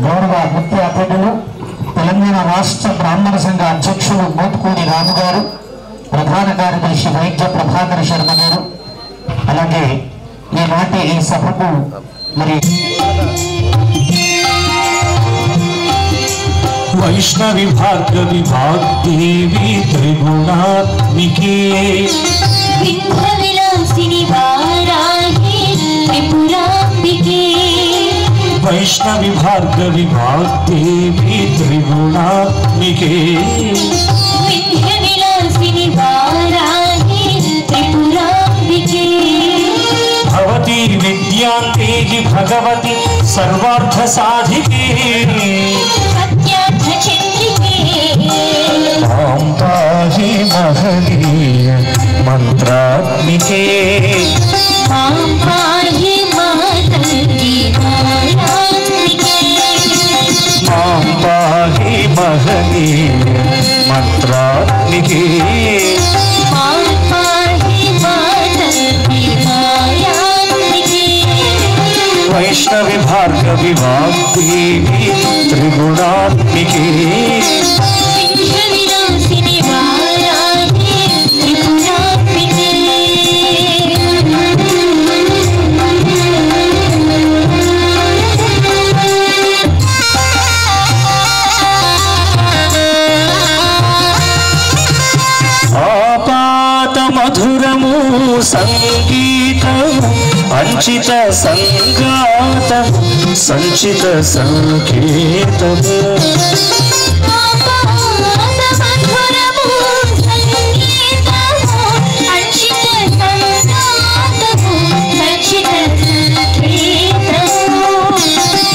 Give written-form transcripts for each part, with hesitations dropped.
గౌరవ ముఖ్య అతిథులు తెలంగాణ రాష్ట్ర బ్రాహ్మణ సంఘ అధ్యక్షులు మోత్కూరి రాము గారు, ప్రధాన కార్యదర్శి వైద్య ప్రభాకర్ శర్మ గారు, అలాగే ఈనాటి ఈ సభకు మరి వైష్ణవి భార్గవి వాగ్దేవి త్రిగుణాత్మికే వైష్ణవి భార్గవి వాగ్దేవి త్రిగుణాత్మికే భవతి విద్యాంతేహి భగవతి సర్వార్థ సాధికే మాం పాహి మహనీయ మంత్రాత్మికే మాం పాహి మహనీయ మంత్రాత్మికే వైష్ణవి భార్గవి వాగ్దేవి త్రిగుణాత్మికే మధురము సంగీతము అంచిత సంగాతము సంచిత సంకేతము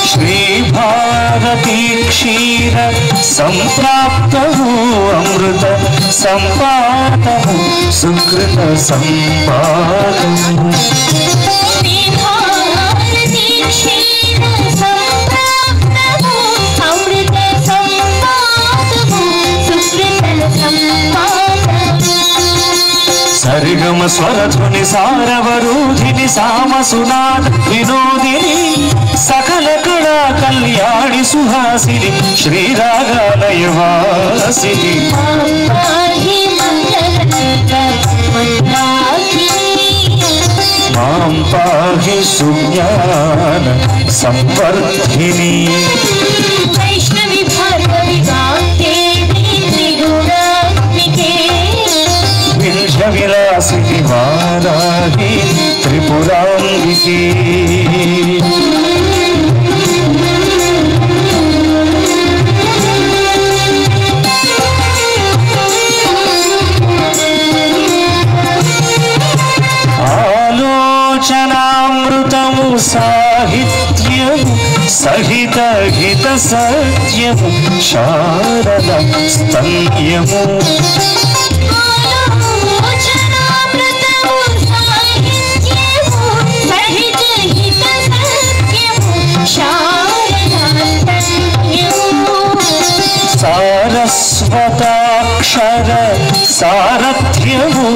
శ్రీ భారతీ క్షీర సంప్రాప్తము అమృత సంపాదము సుకృత సంపాదము సరిగమ స్వరధ్వని సారవరూధిని సామసునాద వినోదిని సకల కళా కళ్యాణి సుహాసిని శ్రీరాగాలయవాసిని మాం పాహి సుజ్ఞాన సంవర్ధిని వైష్ణవి భార్గవి వాగ్దేవి త్రిగుణాత్మికే వింధ్య విలాసిని వారాహి త్రిపురాంగికి ఆలోచనామృతము సాహిత్యము సహిత హిత సత్యము శారద స్తన్యము సారస్వతాక్షర సారథ్యము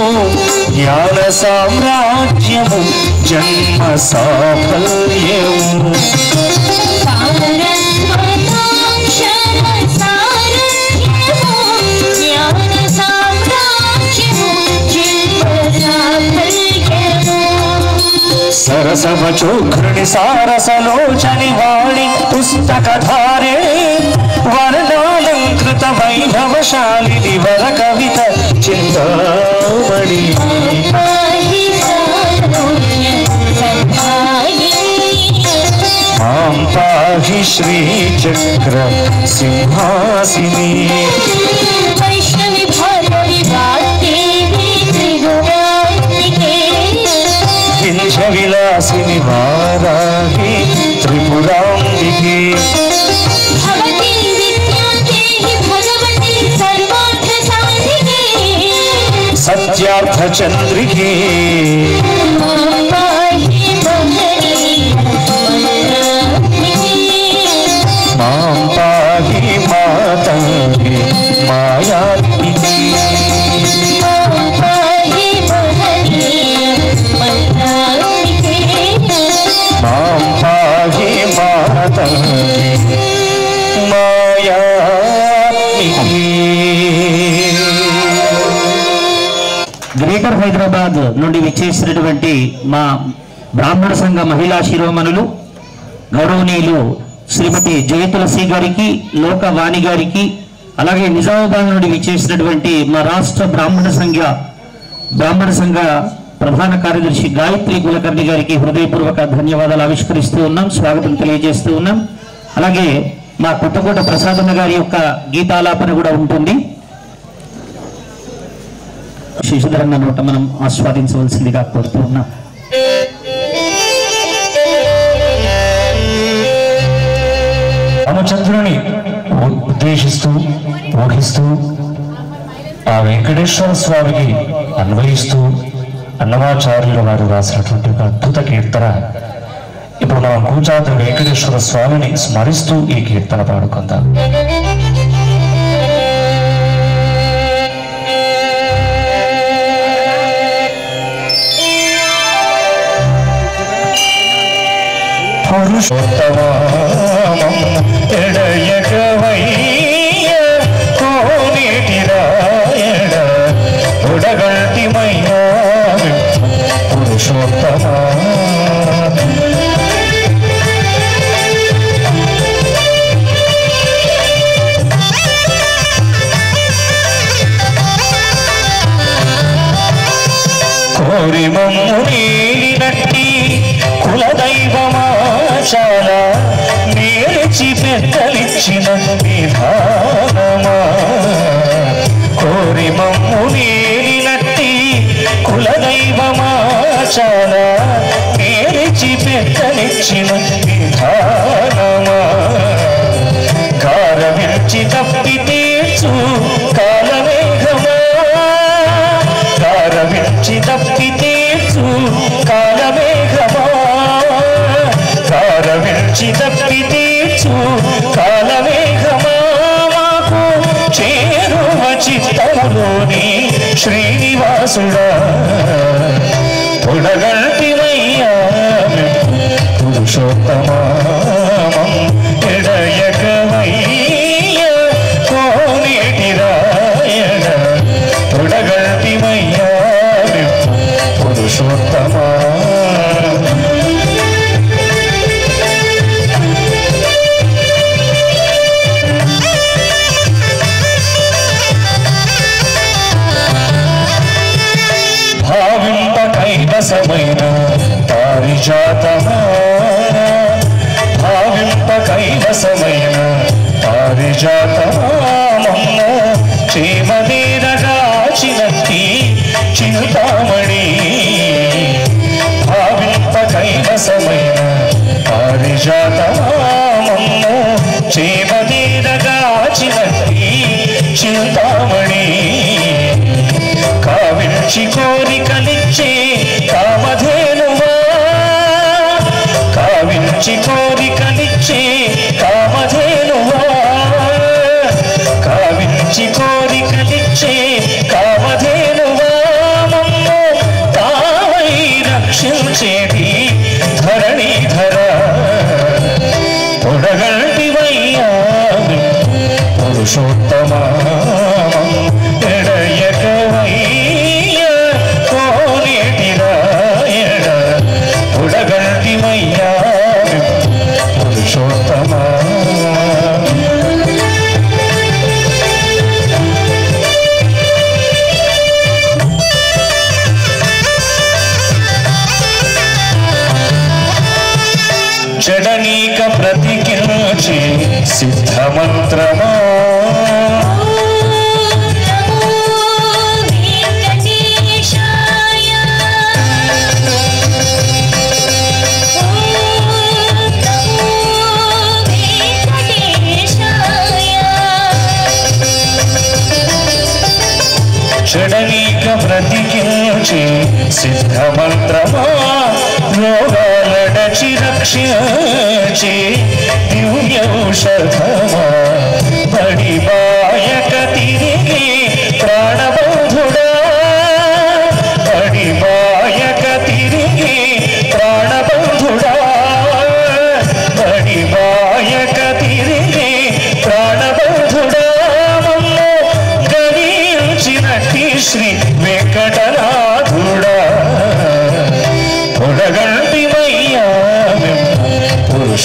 జ్ఞాన సామ్రాజ్యము జన్మ సాఫల్యము సరసవచోఘృణి సారసలోచని వాణి పుస్తకధారే వర్ణాలంకృత వైభవశాలిని వర కవిత చింతామణి మాం పాహి శ్రీచక్ర సింహాసిని వైష్ణవి భార్గవి వాగ్దేవి త్రిగుణాత్మికే వింధ్య విలాసిని వారాహి త్రిపురాంగికి భవతి విద్యాంతేహి భగవతి సర్వార్థ సాధికే సత్యార్థ చంద్రికే మాం పాహి మహనీయ మంత్రాత్మికే మాం పాహి మాతంగి మాయాత్మికి మాం పాహి మహనీయ మంత్రాత్మికే మాం పాహి మాతంగి గ్రేటర్ హైదరాబాద్ నుండి విచ్చేసినటువంటి మా బ్రాహ్మణ సంఘ మహిళా శిరోమణులు గౌరవనీయులు శ్రీమతి జయతులసి గారికి, లోకవాణి గారికి, అలాగే నిజామాబాద్ నుండి విచ్చేసినటువంటి మా రాష్ట్ర బ్రాహ్మణ సంఘ ప్రధాన కార్యదర్శి గాయత్రి కులకర్ణి గారికి హృదయపూర్వక ధన్యవాదాలు ఆవిష్కరిస్తూ ఉన్నాం, స్వాగతం తెలియజేస్తూ ఉన్నాం. అలాగే మా కొత్తకోట ప్రసాదన్న గారి యొక్క గీతాలాపన కూడా ఉంటుంది. శశిధరన్న నోట మనం ఆస్వాదించవలసిందిగా కోరుతూ ఉన్నాం. రామచంద్రుని ఉద్దేశిస్తూ ఊహిస్తూ ఆ వెంకటేశ్వర స్వామికి అన్వయిస్తూ అన్నమాచార్యుల వారు రాసినటువంటి ఒక అద్భుత కీర్తన. ఇప్పుడు మనం కూచాద్రి వెంకటేశ్వర స్వామిని స్మరిస్తూ ఈ కీర్తన పాడుకుందాం. పురుషోత్తమం ఎడయకవయ్య కోనేటిరాయణ ఉడగల్టిమయ్యా పురుషోత్తమా కోరి మమ్మునేలినట్టి కులదైవమాచాల నేర్చి పెద్దలిచ్చిన విధానమా. కోరి మమ్మునేలినట్టి కులదైవమాచాల నేర్చి పెద్దలిచ్చిన విధానమా. గారవించి తప్పి తీర్చు కాలమేఘమా. గారవించి తప్పి తీర్చు కాలమేఘమా. గారవించి తప్పి తీర్చు కాలమేఘమా. మాకు చేరువ చిత్తములోని శ్రీనివాసుడా పొడగల్టిమయ్యా పురుషోత్తమా ఎడయకవయ్య కోనేటిరాయణ పొడగల్టిమయ్యా పురుషోత్తమా. భావింప కైవసమైన పారిజాతమా. భావింప కైవసమైన పారిజాతమా. మమ్మ చేమదేరగాచినట్టి చింతామణి. భావింప కైవసమైన పారిజాతమా. మమ్మ చేమదేరగాచినట్టి చింతామణి. కావించి కోరికలిచ్చే కామధేనువా. కావించి కోరికలిచ్చే కామధేనువా. కావించి కోరికలిచ్చే కామధేనువా. మమ్ము తావై రక్షించేది ధరణీధర పొడగల్టివయ్యా పురుషోత్తమా ఎడయకవయ్య కోనేటిరాయణ పొడగల్టివయ్యా పురుషోత్తమా. జడనీక ప్రతికించి సిద్ధమంత్రమా. జడనీక ప్రతికించి సిద్ధమంత్రమా. రోగాలడచి రక్షించి దివ్యౌషధమా. బడిబాయక తిరిగి ప్రాణబంధుడా. బడిబాయక తిరిగి ప్రాణబంధుడా. బడిబాయక తిరిగి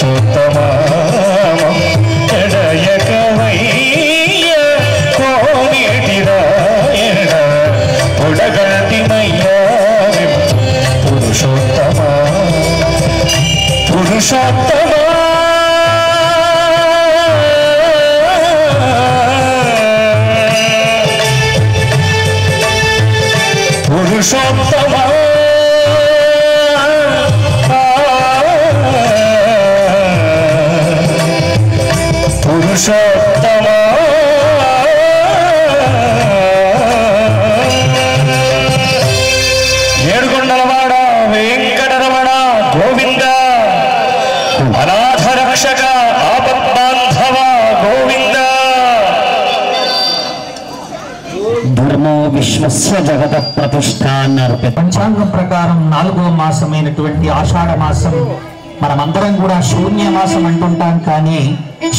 పురుషోత్తమా ఎడయకవయ్య కోనేటిరాయణ పొడగంటినయ్యా పురుషోత్తమా పురుషోత్తమా పురుషోత్తమా పురుషోత్తమా ఏడుకొండలవాడ వెంకటరమణ గోవింద అనాథ రక్షక ఆపద్బాంధవ గోవింద ధర్మో విశ్వస్య జగత ప్రతిష్టాన్నర్పిత. పంచాంగం ప్రకారం 4వ మాసమైనటువంటి ఆషాఢ మాసం మనమందరం కూడా శూన్య మాసం అంటుంటాం, కానీ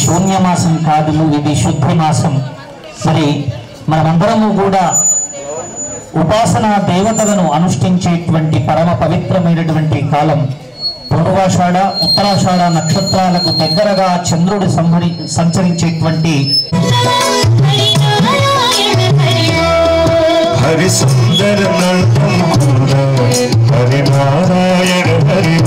శూన్య మాసం కాదు, ఇది శుద్ధి మాసం. మరి మనమందరము కూడా ఉపాసనా దేవతలను అనుష్ఠించేటువంటి పరమ పవిత్రమైనటువంటి కాలం. పూర్వాషాఢ ఉత్తరాషాఢ నక్షత్రాలకు దగ్గరగా చంద్రుడు సంచరించేటువంటి హరి సుందర హరి నారాయణ హరి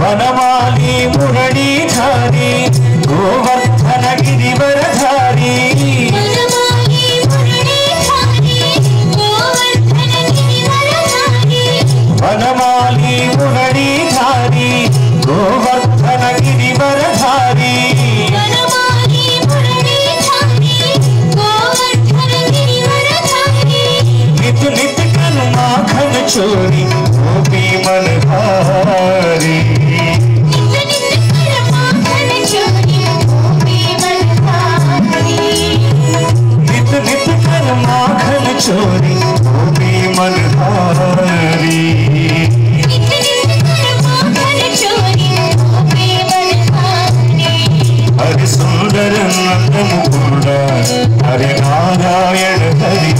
వనమాలి మురళీధారి గోవర్ధన గిరివరధారి వనమాలి మురళీధారి గోవర్ధన గిరివరధారి నితు నితు కను మాఖన చోరి గోపీ మనహారి నితు నితు కను మాఖన చోరి గోపీ మనహారి హరి సుందర నందముకుండ హరి నారాయణ హరి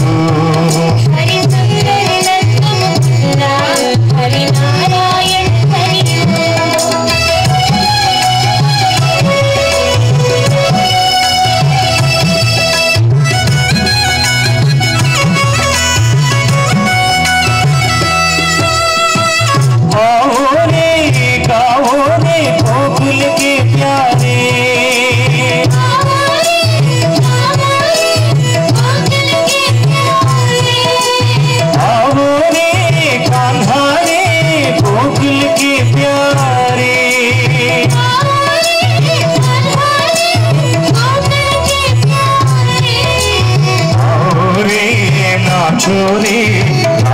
छोरी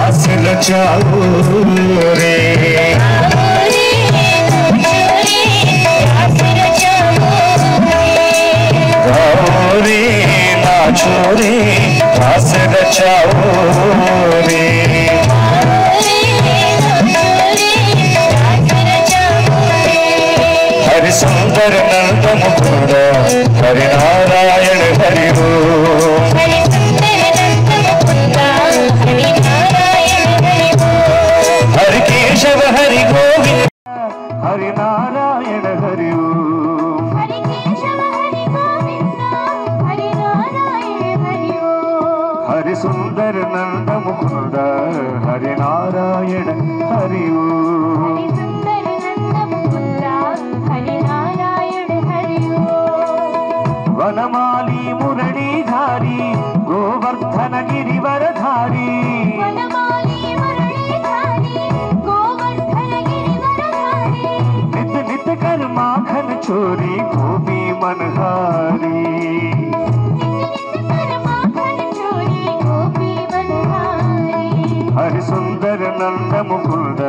आस रचाओ रे गौरी ना छोरी आस रचाओ रे हरि सुंदर नंद मुकुंद हरि नारायण हरि हरि केशव हरि गोविंद हरि नारायण हरि हरि सुंदर नंद मुकुंद हरि नारायण हरि वनमाली मुरलीधारी गोवर्धन गिरिवरधारी नित नित कर माखन चोरी गोपी मनहारी हरि सुंदर नंद मुकुंद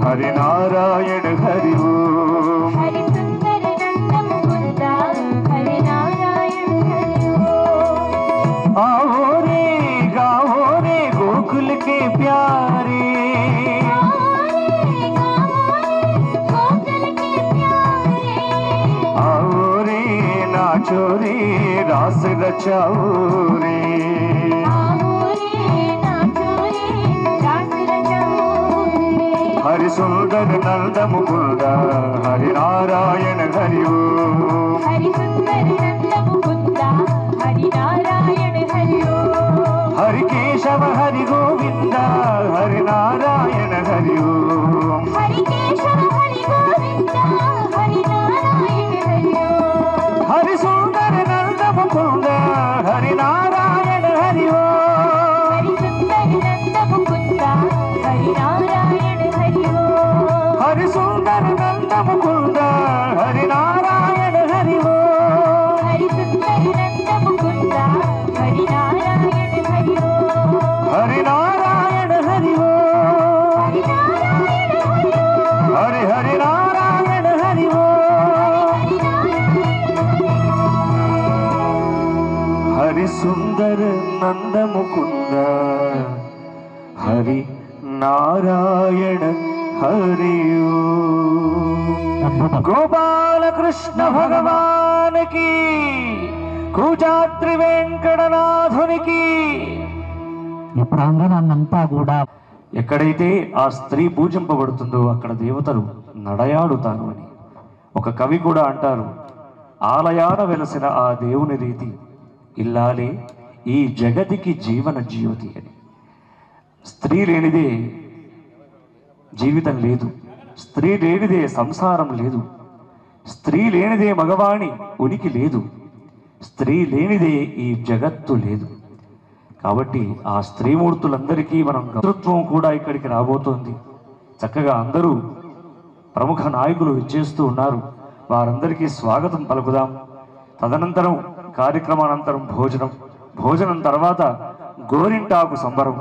हरि नारायण हरि आओ रे गाओ रे गोकुल के प्यारे रास रचाओ रे हरि सुंदर नंद मुकुंद हरि नारायण हरि ओम हरि सुंदर नंद मुकुंद हरि नारायण हरि ओम हरि केशव हरि गोविंद हरि नारायण हरि ओम हरि केशव हरि गोविंद हरि नारायण हरि ओम हरि सुंदर नंद मुकुंद हरि नारायण हरि ओम हरि सुंदर नंद मुकुंद हरि नारायण हरि ओम हरि सुंदर नंद मुकुंद हरि नारायण हरि ओम हरि सुंदर नंद मुकुंद हरि नारायण हरि ओम हरि नारायण हरि ओम हरि नारायण हरि ओम हरि हरि नारायण हरि ओम हरि सुंदर नंद मुकुंद हरि नारायण हरि ओम गोपाल कृष्ण भगवान की కూజాద్రి వెంకటనాథునికి ఈ ప్రాంగణాన్నంతా కూడా ఎక్కడైతే ఆ స్త్రీ పూజింపబడుతుందో అక్కడ దేవతలు నడయాడుతారు అని ఒక కవి కూడా అంటారు. ఆలయాన వెలసిన ఆ దేవుని రీతి ఇల్లాలే ఈ జగతికి జీవన జ్యోతి అని. స్త్రీ లేనిదే జీవితం లేదు, స్త్రీ లేనిదే సంసారం లేదు, స్త్రీ లేనిదే మగవాణి ఉనికి లేదు, స్త్రీ లేనిదే ఈ జగత్తు లేదు. కాబట్టి ఆ స్త్రీమూర్తులందరికీ మనం గౌరవం కూడా ఇక్కడికి రాబోతోంది. చక్కగా అందరూ ప్రముఖ నాయకులు ఇచ్చేస్తూ ఉన్నారు. వారందరికీ స్వాగతం పలుకుదాం. తదనంతరం కార్యక్రమానంతరం భోజనం తర్వాత గోరింటాకు సంబరం,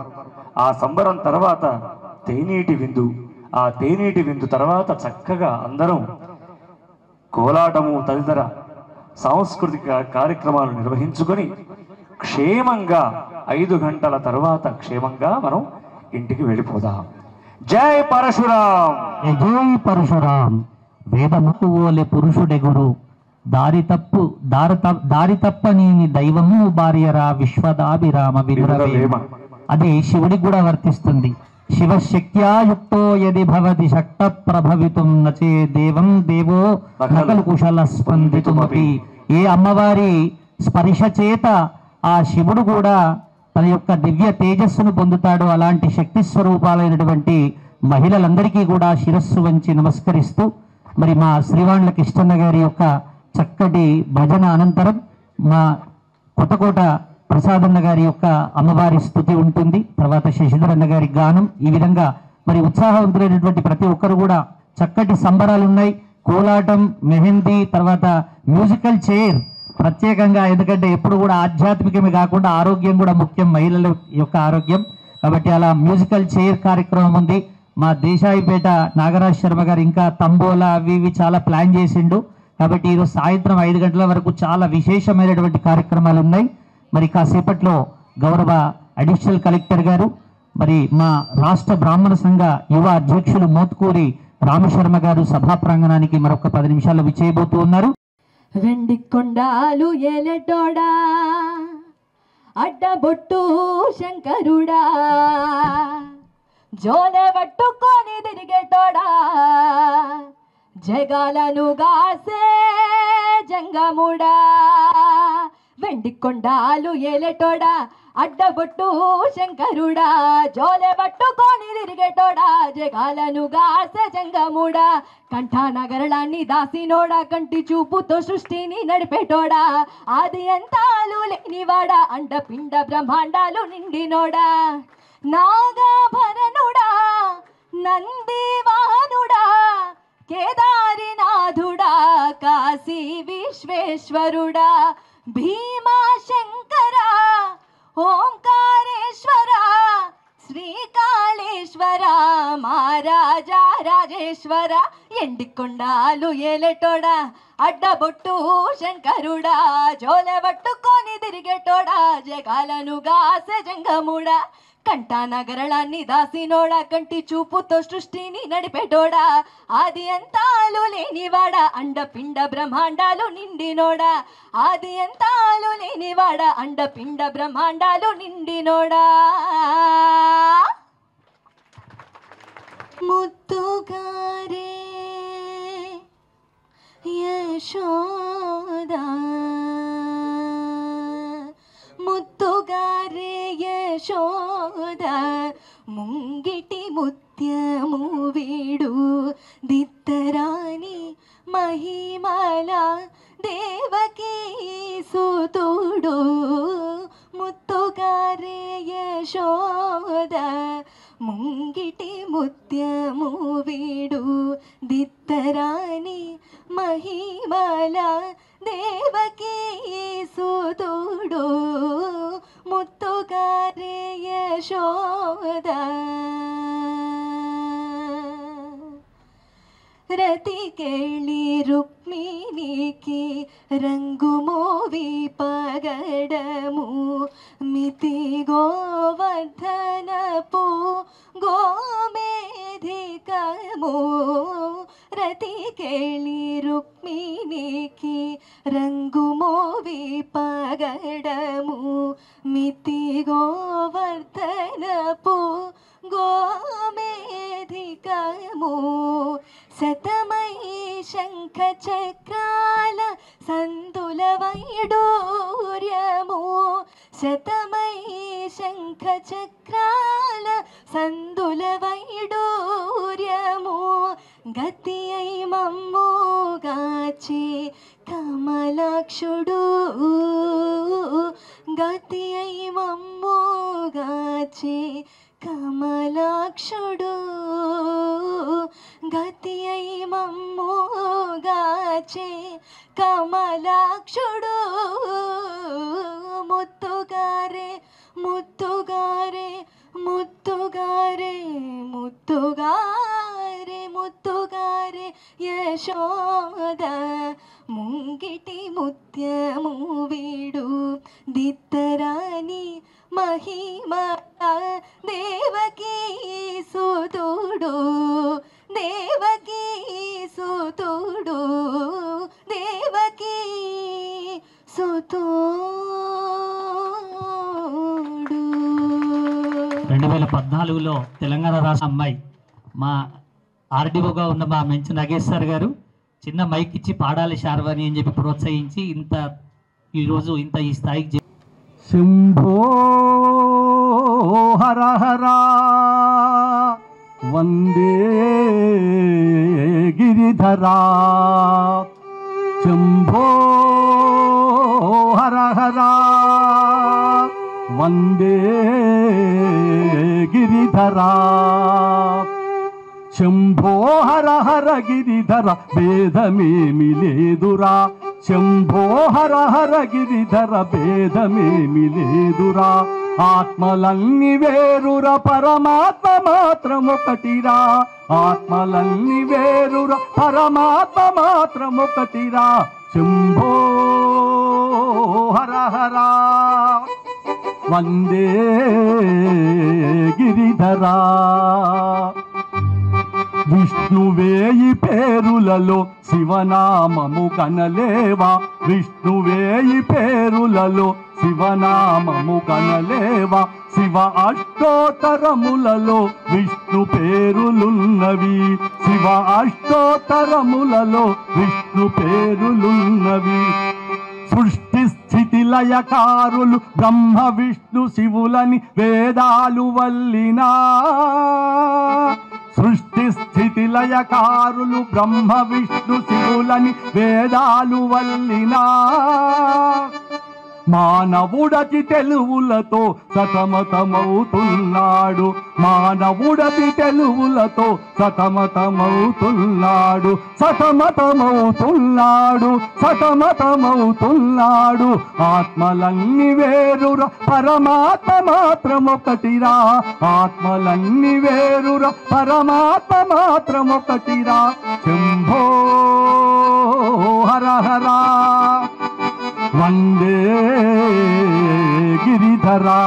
ఆ సంబరం తర్వాత తేనీటి విందు, ఆ తేనీటి విందు తర్వాత చక్కగా అందరం కోలాటము తదితర సాంస్కృతిక కార్యక్రమాలు నిర్వహించుకొని క్షేమంగా 5 గంటల తర్వాత క్షేమంగా మనం ఇంటికి వెళ్ళిపోదాం. జై పరశురాం. జై పరశురాం. వేదముకు ఓలే పురుషుడెగురు దారి తప్పని దైవము భార్యరా విశ్వదాభిరామ వినురవేమ. అది శివుడికి కూడా వర్తిస్తుంది. శివశక్త్యాయుక్తో యది భవతి శక్త ప్రభవితుం నచే దేవం దేవో నకలు కుశల స్పందితుమపి. ఏ అమ్మవారి స్పర్శ చేత ఆ శివుడు కూడా తన యొక్క దివ్య తేజస్సును పొందుతాడు. అలాంటి శక్తి స్వరూపాలైనటువంటి మహిళలందరికీ కూడా శిరస్సు వంచి నమస్కరిస్తూ మరి మా శ్రీవాండ్ల కృష్ణన్న గారి యొక్క చక్కటి భజన అనంతరం మా కొత్తకోట ప్రసాదన్న గారి యొక్క అమ్మవారి స్తుతి ఉంటుంది. తర్వాత శశిధరన్న గారి గానం. ఈ విధంగా మరి ఉత్సాహవంతులైనటువంటి ప్రతి ఒక్కరు కూడా చక్కటి సంబరాలు ఉన్నాయి. కోలాటం, మెహందీ, తర్వాత మ్యూజికల్ చైర్ ప్రత్యేకంగా, ఎందుకంటే ఎప్పుడు కూడా ఆధ్యాత్మికమే కాకుండా ఆరోగ్యం కూడా ముఖ్యం, మహిళల యొక్క ఆరోగ్యం. కాబట్టి అలా మ్యూజికల్ చైర్ కార్యక్రమం ఉంది. మా దేశాయిపేట నాగరాజ్ శర్మ గారు ఇంకా తంబోలా అవి ఇవి చాలా ప్లాన్ చేసిండు. కాబట్టి ఈరోజు సాయంత్రం 5 గంటల వరకు చాలా విశేషమైనటువంటి కార్యక్రమాలు ఉన్నాయి. మరి కాసేపట్లో గౌరవ అడిషనల్ కలెక్టర్ గారు, మరి మా రాష్ట్ర బ్రాహ్మణ సంఘ యువ అధ్యక్షులు మోత్కూరి రామశర్మ గారు సభా ప్రాంగణానికి మరొక 10 నిమిషాల్లో విచ్చేయబోతూ ఉన్నారు. వెండి కొండాలు ఏలటోడా అడ్డబొట్టు శంకరుడా జోల పట్టుకొని తిరిగేటోడా జగాలను గాసే జంగముడా. వెండి కొండాలు ఏలేటోడా అడ్డబొట్టు శంకరుడా జోలె పట్టుకొని తిరిగేటోడా జగాలను గాసే జంగముడా. కంఠానగరళాన్ని దాసినోడా కంటి చూపుతో సృష్టిని నడిపేటోడా ఆది అంతాలు లేనివాడా అండపిండ బ్రహ్మాండాలు నిండినోడా. నాగాభరణుడా నందివాహనుడా కేదారినాథుడా కాశీ విశ్వేశ్వరుడా భీమా శంకర ఓంకారేశ్వర శ్రీకాళేశ్వర మహారాజా రాజేశ్వర. ఎండికొండాలు ఏలేటోడా అడ్డబొట్టు శంకరుడా జోలె పట్టుకొని తిరిగేటోడా జగాలను గాసె జంగముడా. కంఠానగరళాన్ని దాసినోడా కంటి చూపుతో సృష్టిని నడిపెటోడా ఆది అంతాలు లేనివాడా అండపిండ బ్రహ్మాండాలు నిండినోడా ఆది అంతాలు లేనివాడా అండపిండ బ్రహ్మాండాలు నిండినోడా ముత్తుగారే యశోదా ముత్తుగారే యశోదా ముంగిటి ముత్యము వీడు దిత్తరాని మహిమల దేవకీ సుతుడు ముత్తుగారే యశోదా ముంగిటి ముత్యము వీడు దిత్తరాని మహిమల దేవకీ సుతుడు ముత్తుగారే యశోదా రతికెళ్ళి రుక్మిణికి రంగు మోవి పగడము మితి గోవర్ధనపు గోమేధికము రతికెళ్ళి రుక్మిణికి రంగు మోవి పగడము మితి గోవర్ధనపు గోమేధికము శతమై శంఖ చక్రాల సందుల వైడూర్యము శతమై శంఖ చక్రాల సందుల వైడూర్యము గతి అయి మమ్ముగాచి కమలాక్షుడు గతి అయి మమ్ముగాచి కమలాక్షుడు గతి అయి మమ్ముగాచి కమలాక్షుడు ముత్తుగారే ముత్తుగారే ముత్తుగారే ముత్తుగారే ముత్తుగారే యశోద ముంగిటి ముత్యము వీడు దిత్తరాని మహిమ దేవకీ సుతుడు దేవకీ సుతుడు దేవకీ సుతుడు 2014లో తెలంగాణ రాష్ట్ర అమ్మాయి మా ఆర్డీఓగా ఉన్న మా మంచి నాగేష్ సార్ గారు చిన్న మైక్ ఇచ్చి పాడాలి శార్వాణి అని చెప్పి ప్రోత్సహించి ఈరోజు ఇంత ఈ స్థాయికి శంభో హర హర వందే గిరిధరా శంభో హర హర వందే గిరిధరా శంభో హర హర గిరిధర భేదమేమి లేదురా శంభో హర హర గిరిధర భేదమేమి లేదురా ఆత్మలన్నీ వేరురా పరమాత్మ మాత్రమొకటిరా ఆత్మలన్నీ వేరురా పరమాత్మ మాత్రమొకటిరా శంభో హర హర వందే గిరిధరా విష్ణువేయి పేరులలో శివనామము కనలేవా విష్ణువేయి పేరులలో శివనామము కనలేవా శివ అష్టోత్తరములలో విష్ణు పేరులున్నవి శివ అష్టోత్తరములలో విష్ణు పేరులున్నవి సృష్టి స్థితి లయకారులు బ్రహ్మ విష్ణు శివులని వేదాలు వల్లినా సృష్టి స్థితి లయకారులు బ్రహ్మ విష్ణు శివులని వేదాలు వల్లినా మానవుడతి తెలువులతో సతమతమవుతున్నాడు మానవుడతి తెలువులతో సతమతమవుతున్నాడు సతమతమవుతున్నాడు సతమతమవుతున్నాడు ఆత్మలన్నీ వేరురా పరమాత్మ మాత్రమొకటిరా ఆత్మలన్నీ వేరురా పరమాత్మ మాత్రమొకటిరా శంభో హర హర వందే గిరిధరా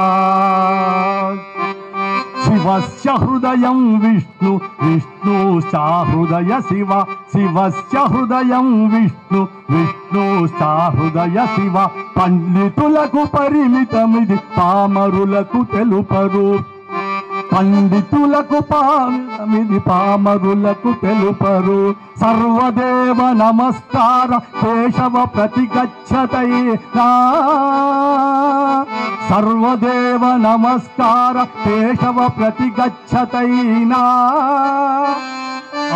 శివస్య హృదయం విష్ణు విష్ణుశ్చాహృదయ శివ శివస్య హృదయం విష్ణు విష్ణుశ్చాహృదయ శివ పండితులకు పరిమితమిది పామరులకు తెలుపరు పండితులకు పామిది పామరులకు తెలుపరు సర్వదేవ నమస్కార కేశవ ప్రతిగచ్చతైనా సర్వదేవ నమస్కార కేశవ ప్రతిగచ్చతైనా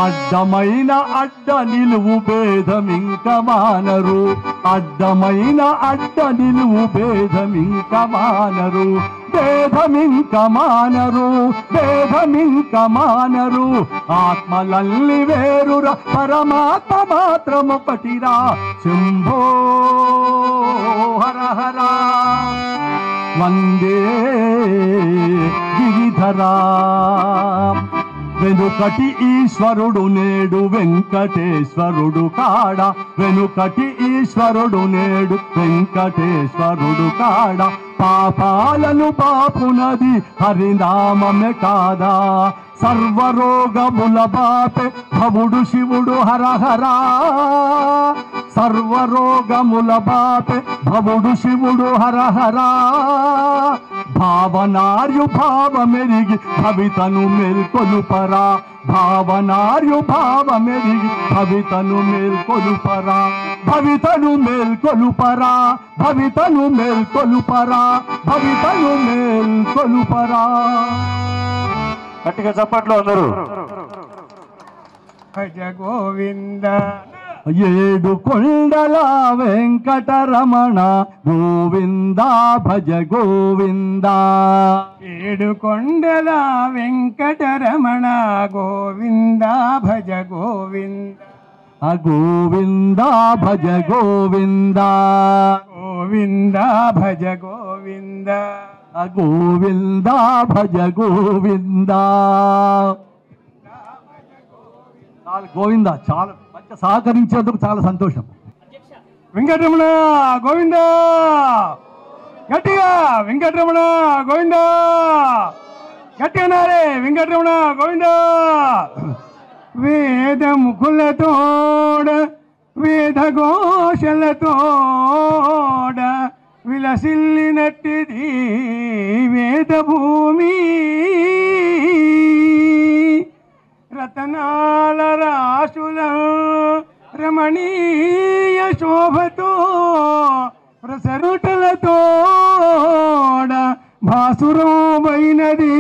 అడ్డమైన అడ్డ నిలువు భేదమింక మానరు అడ్డమైన అడ్డ నిలువు భేదమింక మానరు భేదమింక మానరు భేదమింక మానరు ఆత్మలల్లి వేరుర పరమాత్మ మాత్రమొకటిరా శంభో హర హర వందే గిరిధరా వెనుకటి ఈశ్వరుడు నేడు వెంకటేశ్వరుడు కాడ వెనుకటి ఈశ్వరుడు నేడు వెంకటేశ్వరుడు కాడ పాపాలను పాపునది హరినామమే కాదా సర్వరోగముల బాపే భవుడు శివుడు హర హరా సర్వరోగముల బాపే భవుడు శివుడు హర హరా భావనార్యు భావమెరిగి భవితను మేల్కొలుపరా భావనార్యు భావమెరిగి భవితను మేల్కొలుపరా భవితను మేల్కొలుపరా భవితను మేల్కొలుపరా భవితను మేల్కొలుపరా గట్టిగా చప్పట్లు అందరూ భజ గోవింద ఏడు కొండల వెంకటరమణ గోవింద భజ గోవింద ఏడు కొండల వెంకటరమణ గోవింద భజ గోవింద గోవింద భజ గోవింద గోవింద భజ గోవింద గోవింద భజ గోవింద గోవింద చాలా మంచి సహకరించేందుకు చాలా సంతోషం వెంకటరమణ గోవింద గట్టిగా వెంకటరమణ గోవింద గట్టిగా నారే వెంకటరమణ గోవింద వేద ముఖులతోడ వేద ఘోషలతోడ విలసిల్లినట్టిది వేద భూమి రతనాల రాశుల రమణీయ శోభతో ప్రసరుటలతోడ భాసురోమైనది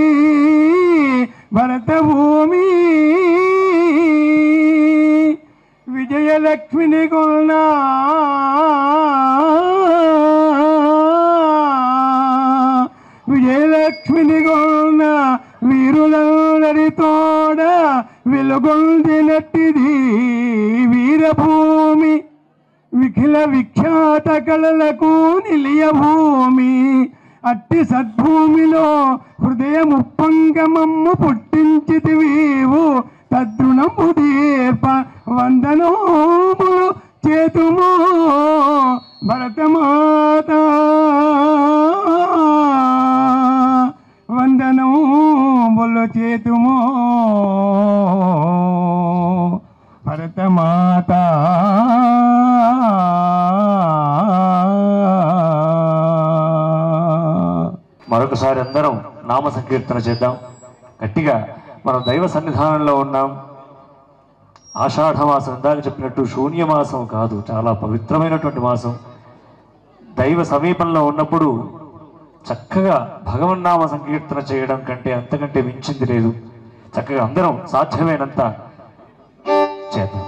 భరత భూమి విజయలక్ష్మిని కొన్నా విజయలక్ష్మిని కొన్న వీరులందరితోడ వెలుగొందినట్టిది వీరభూమి విఖిల విఖ్యాత కళలకు నిలయ భూమి అట్టి సద్భూమిలో హృదయముప్పంగమమ్ము పుట్టించితివీవు తద్రుణము దీర్ప వందనోములు చేతుమో భరతమాత వందనోములు చేతుమో భరతమాత మరొకసారి అందరం నామ సంకీర్తన చేద్దాం గట్టిగా. మనం దైవ సన్నిధానంలో ఉన్నాం. ఆషాఢ మాసం ఇందాక చెప్పినట్టు శూన్యమాసం కాదు, చాలా పవిత్రమైనటువంటి మాసం. దైవ సమీపంలో ఉన్నప్పుడు చక్కగా భగవన్నామ సంకీర్తన చేయడం కంటే అంతకంటే మించింది లేదు. చక్కగా అందరం సాధ్యమైనంత చేద్దాం.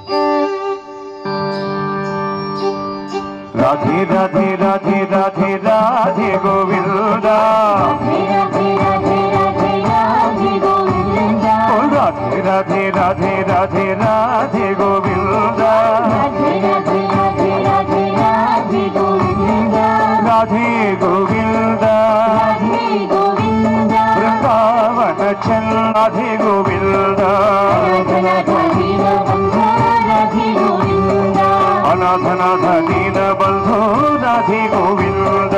రాధే రాధే రాధే రాధే రాధే గోవింద రాధే రాధే రాధే రాధే రాధే గోవింద రాధే గోవింద బృందావన చంద్రాధే గోవింద అనాథనాథ దీన బంధో రాధే గోవింద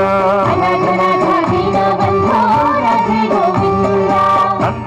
నంద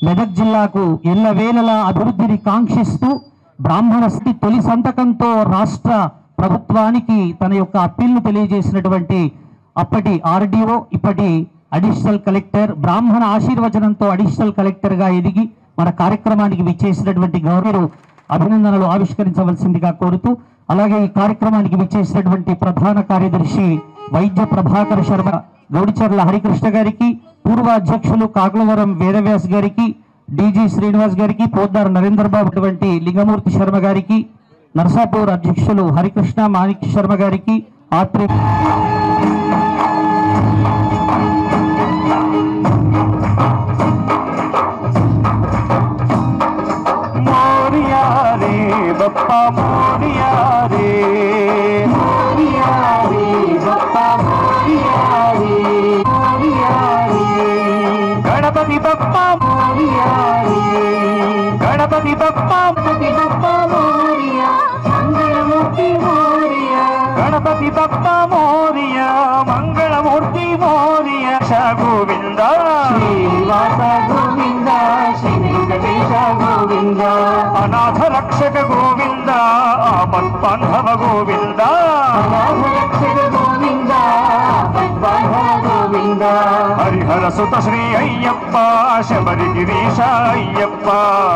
మెదక్ జిల్లాకు ఎల్లవేళలా అభివృద్ధిని కాంక్షిస్తూ బ్రాహ్మణ స్థితి తొలి సంతకంతో రాష్ట్ర ప్రభుత్వానికి తన యొక్క అప్పీల్ను తెలియజేసినటువంటి అప్పటి ఆర్డీఓ ఇప్పటి అడిషనల్ కలెక్టర్ బ్రాహ్మణ ఆశీర్వచనంతో అడిషనల్ కలెక్టర్గా ఎదిగి మన కార్యక్రమానికి విచ్చేసినటువంటి గౌరవ అభినందనలు ఆవిష్కరించవలసిందిగా కోరుతూ, అలాగే ఈ కార్యక్రమానికి విచ్చేసినటువంటి ప్రధాన కార్యదర్శి వైద్య ప్రభాకర్ శర్మ, గౌడిచర్ల హరికృష్ణ గారికి, పూర్వ అధ్యక్షులు కాకులవరం వేదవ్యాస్ గారికి, డీజీ శ్రీనివాస్ గారికి, పోద్దారు నరేందర్ బాబు అటువంటి లింగమూర్తి శర్మ గారికి, నర్సాపూర్ అధ్యక్షులు హరికృష్ణ మాణిక్ శర్మ గారికి, ఆత్రే మోరియా రే బప్పా మోరియా రే, మోరియా రే బప్పా మోరియా రే, మోరియా రే గణపతి బప్పా మోరియా రే, గణపతి బప్పా మోరియా, మంగళమూర్తి మోరియా, గణపతి బప్పా మోరియా, మంగళమూర్తి మోరియా. గోవింద శ్రీనివాస గోవింద, శ్రీ వెంకటేశ గోవింద, అనాథ రక్షక గోవింద, ఆపద్బాంధవ గోవింద, అనాథ రక్షక గోవింద, ఆపద్బాంధవ గోవింద. హరిహర సుత శ్రీ అయ్యప్ప, శబరిగిరీశ అయ్యప్ప,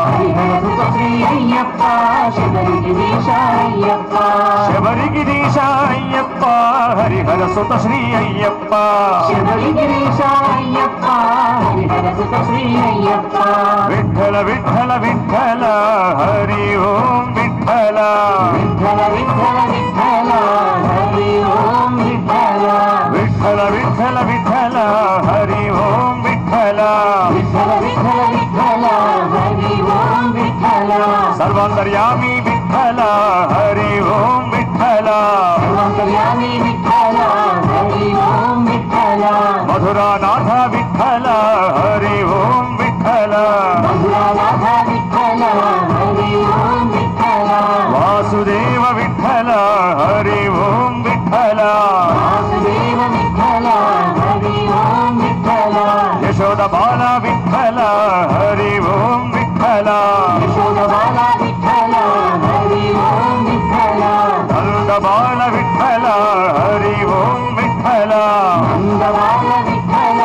హరిహర సుత శ్రీ అయ్యప్ప, శబరిగిరీశ అయ్యప్ప, శబరిగిరీశ అయ్యప్ప, హరిహర సుత శ్రీ అయ్యప్ప, శబరిగిరీశ అయ్యప్ప, హరిహర సుత శ్రీ అయ్యప్ప. విఠల విఠల విఠల హరి ఓం విఠల, విఠల విఠల విఠల హరి ఓం విఠల, విఠల విఠల విఠల హరి ఓం విఠల, విఠల విఠల విఠల హరి ఓం విఠల. సర్వాంతర్యామి విఠల హరి ఓం విఠల, సర్వాంతర్యామి విఠల హరి ఓం విఠల. మధురానాథ విఠల హరి ఓం విఠల, మధురానాథ విఠల హరి ఓం విఠల. వాసుదేవ విఠల హరి ఓం విఠల, వాసుదేవ విఠల హరి ఓం విఠల. యశోద బాల విఠల హరి ఓం విఠల, యశోద బాల విఠల హరి ఓం విఠల. నంద బాల విఠల హరి ఓం విఠల, నంద బాల విఠల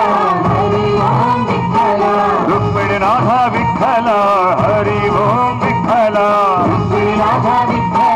హరి ఓం విఠల. రుక్మిణీనాథ విఠల హరి ఓం విఠల, రుక్మిణీనాథ విఠల